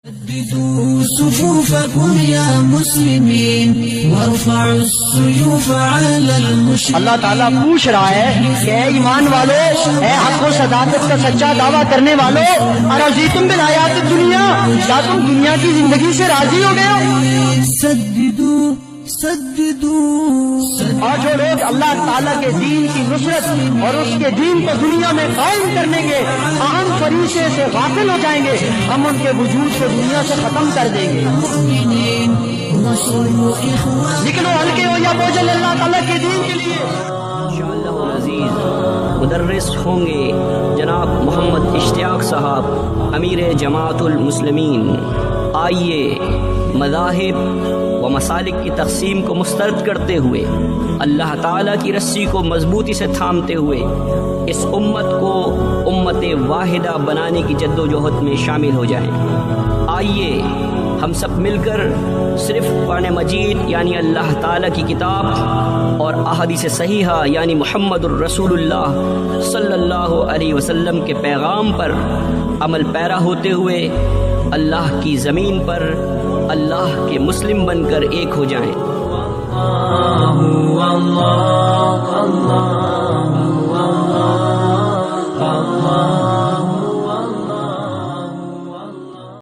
بدوا صفوفكم يا مسلمين وارفعوا السيوف على المشركين. اللہ تعالیٰ پوچھ رہا ہے کہ اے ایمان والو، اے حق و صداقت کا سچا دعویٰ کرنے والو، ارضیتم بالحیات الدنیا، کیا تم دنیا کی زندگی سے راضی ہو گئے ہو؟ سددوا اور جو لوگ اللہ تعالیٰ کے دین کی نصرت اور اس کے دین کو دنیا میں قائم کرنے کے اہم فریضے سے غافل ہو جائیں گے، ہم ان کے وجود کو دنیا سے ختم کر دیں گے. نکلو ہلکے ہو یا بوجھل اللہ تعالیٰ کے دین کے لیے. انشاءاللہ العزیز مدرس ہوں گے جناب محمد اشتیاق صاحب، امیر جماعت المسلمین. آئیے مذاہب و مسالک کی تقسیم کو مسترد کرتے ہوئے، اللہ تعالیٰ کی رسی کو مضبوطی سے تھامتے ہوئے اس امت کو امت واحدہ بنانے کی جد و جہد میں شامل ہو جائیں. آئیے ہم سب مل کر صرف قرآن مجید یعنی اللہ تعالیٰ کی کتاب اور احادیث صحیحہ یعنی محمد الرسول اللہ صلی اللہ علیہ وسلم کے پیغام پر عمل پیرا ہوتے ہوئے اللہ کی زمین پر اللہ کے مسلم بن کر ایک ہو جائیں. اللہ اللہ